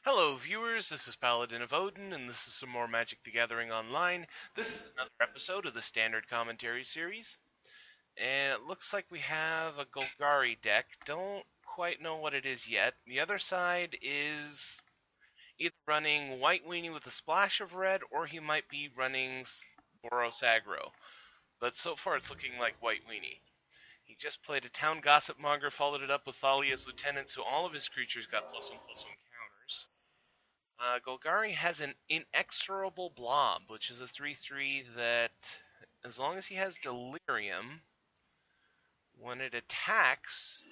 Hello viewers, this is Paladin of Odin, and this is some more Magic the Gathering Online. This is another episode of the Standard Commentary series, and it looks like we have a Golgari deck. Don't quite know what it is yet. The other side is either running White Weenie with a splash of red, or he might be running Boros Aggro. But so far it's looking like White Weenie. He just played a Town Gossip Monger, followed it up with Thalia's Lieutenant, so all of his creatures got +1/+1 counters. Golgari has an Inexorable Blob, which is a 3/3 that, as long as he has Delirium, when it attacks,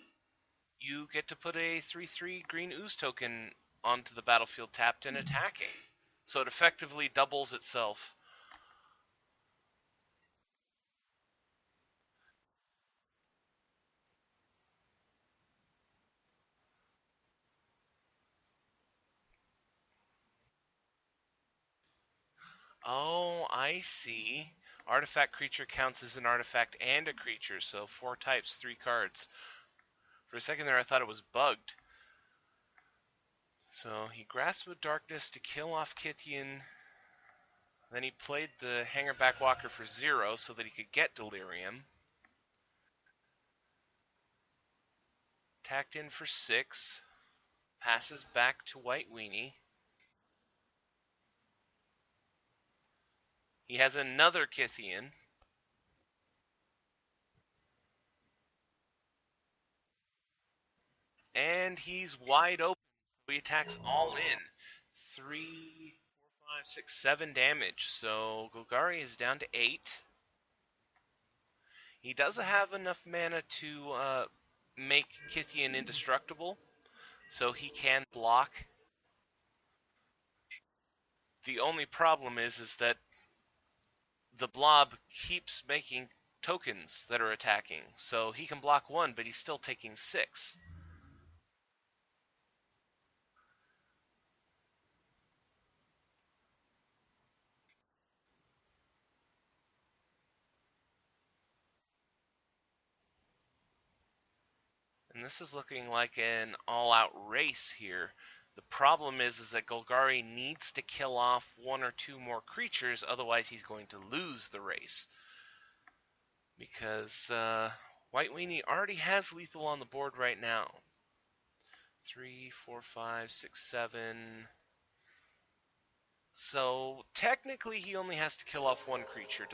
you get to put a 3/3 green ooze token onto the battlefield tapped and attacking. So it effectively doubles itself. Oh, I see. Artifact creature counts as an artifact and a creature, so 4 types, 3 cards. For a second there I thought it was bugged. So he Grasp of Darkness to kill off Kithian. Then he played the Hangerback Walker for 0 so that he could get Delirium. Tacked in for 6. Passes back to White Weenie. He has another Kithian. And he's wide open. So he attacks all in. 3, 4, 5, 6, 7 damage. So Golgari is down to 8. He does have enough mana to make Kithian indestructible. So he can block. The only problem is that the blob keeps making tokens that are attacking. So he can block 1, but he's still taking 6. And this is looking like an all-out race here. The problem is that Golgari needs to kill off 1 or 2 more creatures, otherwise he's going to lose the race. Because White Weenie already has lethal on the board right now. 3, 4, 5, 6, 7. So technically he only has to kill off 1 creature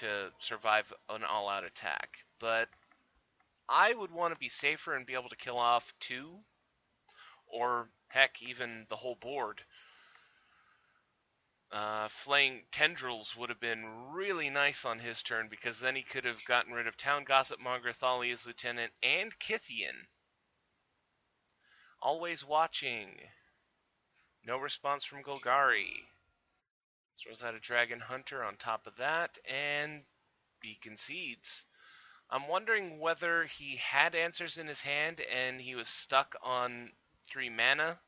to survive an all-out attack. But I would want to be safer and be able to kill off 2, or heck, even the whole board. Flaying Tendrils would have been really nice on his turn, because then he could have gotten rid of Town Gossip Monger, Thalia's Lieutenant, and Kithian. Always watching. No response from Golgari. Throws out a Dragon Hunter on top of that, and he concedes. I'm wondering whether he had answers in his hand and he was stuck on 3 mana,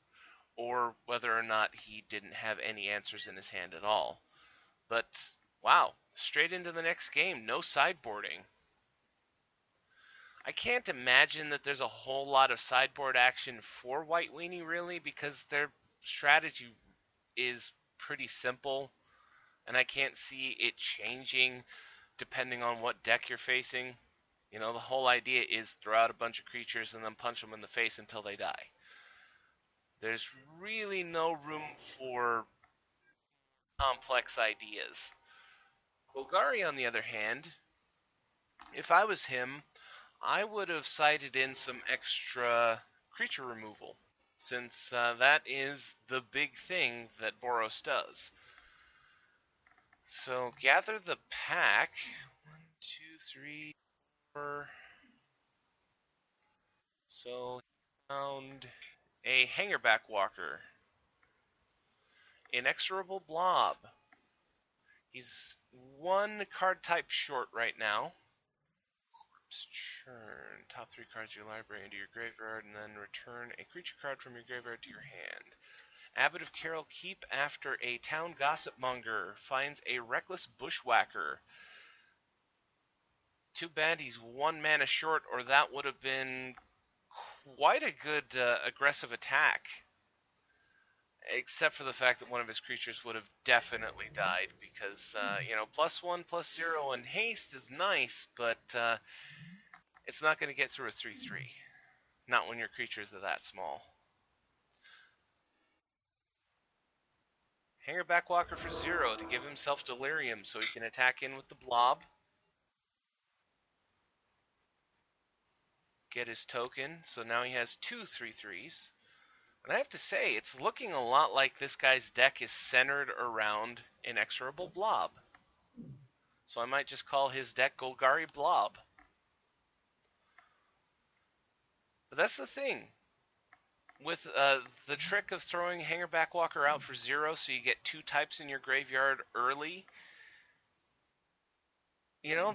or whether or not he didn't have any answers in his hand at all. But, wow, straight into the next game, no sideboarding. I can't imagine that there's a whole lot of sideboard action for White Weenie, really, because their strategy is pretty simple, and I can't see it changing depending on what deck you're facing. You know, the whole idea is throw out a bunch of creatures and then punch them in the face until they die. There's really no room for complex ideas. Golgari, on the other hand, if I was him, I would have sided in some extra creature removal, since that is the big thing that Boros does. So gather the pack. 1, 2, 3, 4. So he found a Hangerback Walker. Inexorable Blob. He's 1 card type short right now. Churn. Top 3 cards of your library into your graveyard, and then return a creature card from your graveyard to your hand. Abbot of Carroll Keep, after a Town Gossip Monger finds a Reckless Bushwhacker. Too bad he's 1 mana short, or that would have been quite a good aggressive attack. Except for the fact that one of his creatures would have definitely died because, +1, +0, and haste is nice, but it's not going to get through a 3/3. Not when your creatures are that small. Hanger Backwalker for 0 to give himself Delirium so he can attack in with the blob. Get his token, so now he has 2 3/3s. And I have to say, it's looking a lot like this guy's deck is centered around Inexorable Blob. So I might just call his deck Golgari Blob. But that's the thing. With the trick of throwing Hanger Backwalker out for 0 so you get 2 types in your graveyard early,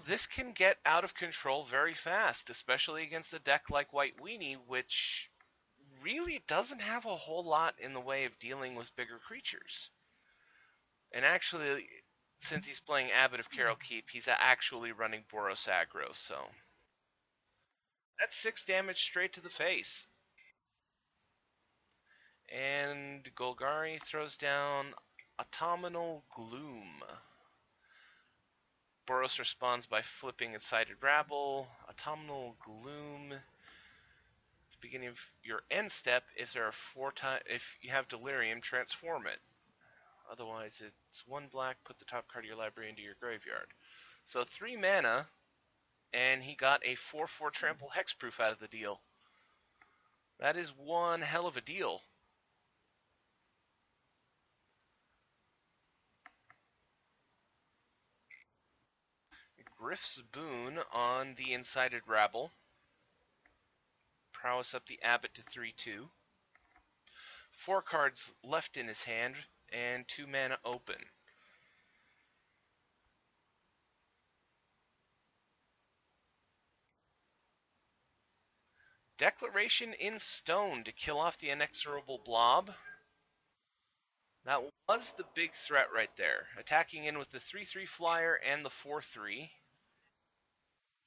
this can get out of control very fast, especially against a deck like White Weenie, which really doesn't have a whole lot in the way of dealing with bigger creatures. And actually, since he's playing Abbot of Carol Keep, he's actually running Boros Aggro, so that's 6 damage straight to the face. And Golgari throws down Autumnal Gloom. Boros responds by flipping Incited Rabble. Autumnal Gloom. At the beginning of your end step, if you have Delirium, transform it. Otherwise, it's 1 black, put the top card of your library into your graveyard. So 3 mana, and he got a 4/4 trample hexproof out of the deal. That is one hell of a deal. Griff's Boon on the Incited Rabble. Prowess up the Abbot to 3/2. 4 cards left in his hand, and 2 mana open. Declaration in Stone to kill off the Inexorable Blob. That was the big threat right there. Attacking in with the 3/3 flyer and the 4/3.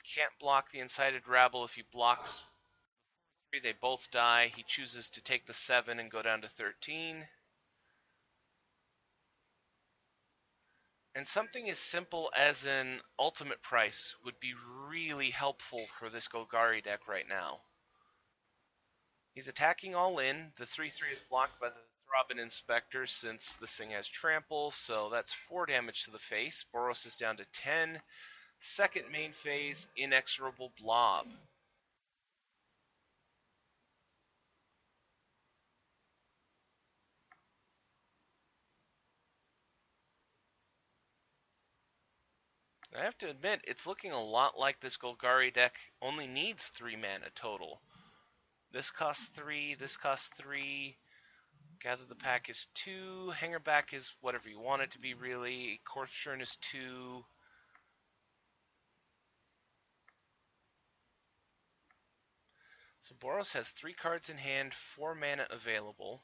Can't block the Incited Rabble. If he blocks 3, they both die. He chooses to take the 7 and go down to 13. And something as simple as an ultimate price would be really helpful for this Golgari deck right now. He's attacking all in. The 3/3 is blocked by the Throbbing Inspector since this thing has trample, so that's 4 damage to the face. Boros is down to 10. Second main phase, Inexorable Blob. I have to admit, it's looking a lot like this Golgari deck only needs 3 mana total. This costs 3, this costs 3. Gather the Pack is 2. Hanger Back is whatever you want it to be, really. Corpse Churn is 2. So Boros has 3 cards in hand, 4 mana available.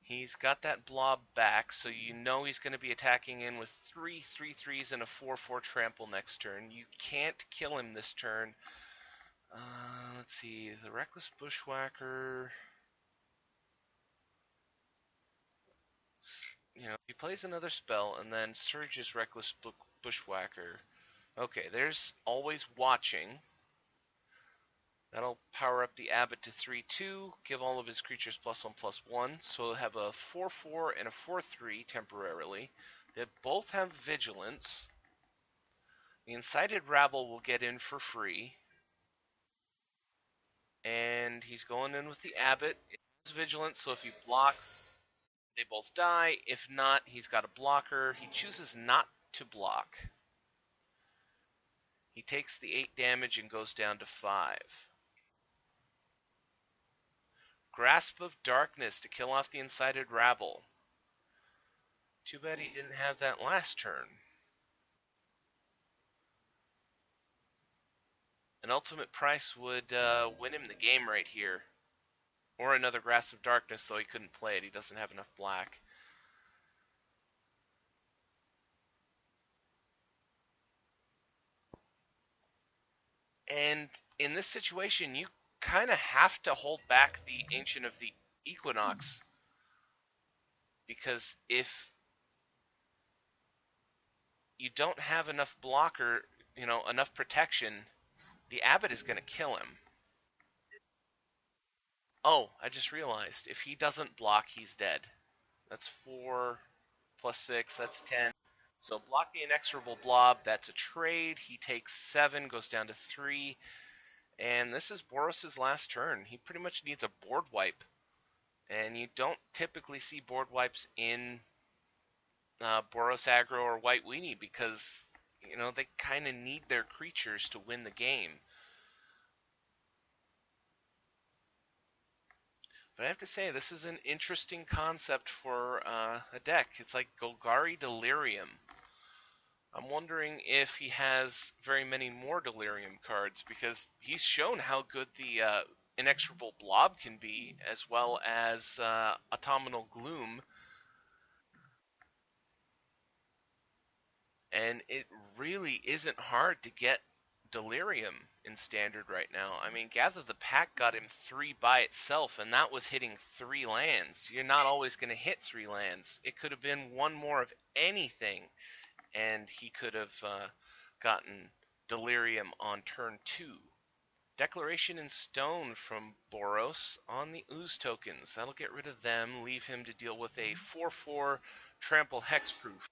He's got that blob back, so you know he's going to be attacking in with 3 3/3s and a 4/4 trample next turn. You can't kill him this turn. Let's see, the Reckless Bushwhacker. He plays another spell and then surges Reckless Bushwhacker. Okay, there's Always Watching. That'll power up the Abbot to 3/2, give all of his creatures +1/+1, so he'll have a 4/4 and a 4/3 temporarily. They both have Vigilance. The Incited Rabble will get in for free. And he's going in with the Abbot. It's Vigilance, so if he blocks, they both die. If not, he's got a blocker. He chooses not to block. He takes the 8 damage and goes down to 5. Grasp of Darkness to kill off the Incited Rabble. Too bad he didn't have that last turn. An ultimate price would win him the game right here. Or another Grasp of Darkness, though he couldn't play it. He doesn't have enough black. And in this situation, you kind of have to hold back the Ancient of the Equinox, because if you don't have enough blocker, enough protection, the Abbot is going to kill him. Oh, I just realized, if he doesn't block, he's dead. That's 4 plus 6, that's 10. So block the Inexorable Blob, that's a trade. He takes 7, goes down to 3. And this is Boros' last turn. He pretty much needs a board wipe. And you don't typically see board wipes in Boros Aggro or White Weenie, because, they kind of need their creatures to win the game. But I have to say, this is an interesting concept for a deck. It's like Golgari Delirium. I'm wondering if he has very many more Delirium cards, because he's shown how good the Inexorable Blob can be, as well as Autumnal Gloom. And it really isn't hard to get Delirium in Standard right now. I mean, Gather the Pack got him 3 by itself, and that was hitting 3 lands. You're not always going to hit 3 lands. It could have been one more of anything, and he could have gotten Delirium on turn 2. Declaration in Stone from Boros on the Ooze tokens. That'll get rid of them, leave him to deal with a 4/4 Trample Hexproof,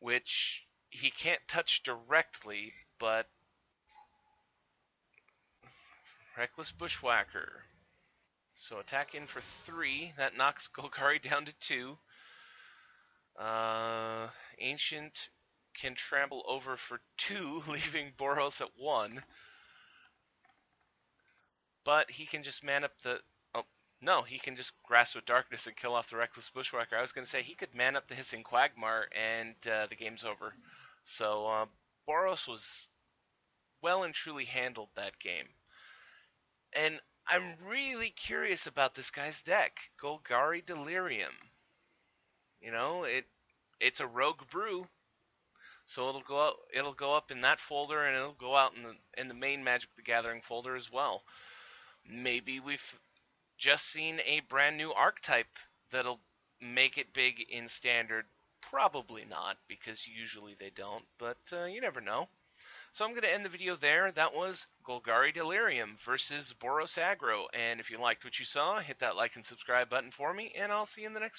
which he can't touch directly, but Reckless Bushwhacker. So attack in for 3. That knocks Golgari down to 2. Ancient can trample over for 2, leaving Boros at 1. But he can just man up the... Oh, no, he can just Grasp with Darkness and kill off the Reckless Bushwhacker. I was going to say, he could man up the Hissing Quagmire, and the game's over. So Boros was well and truly handled that game. And I'm really curious about this guy's deck, Golgari Delirium. It's a rogue brew, so it'll go up in that folder, and it'll go out in the main Magic the Gathering folder as well. Maybe we've just seen a brand new archetype that'll make it big in Standard. Probably not, because usually they don't, but you never know. So I'm going to end the video there. That was Golgari Delirium versus Boros Aggro. And if you liked what you saw, hit that like and subscribe button for me, and I'll see you in the next video.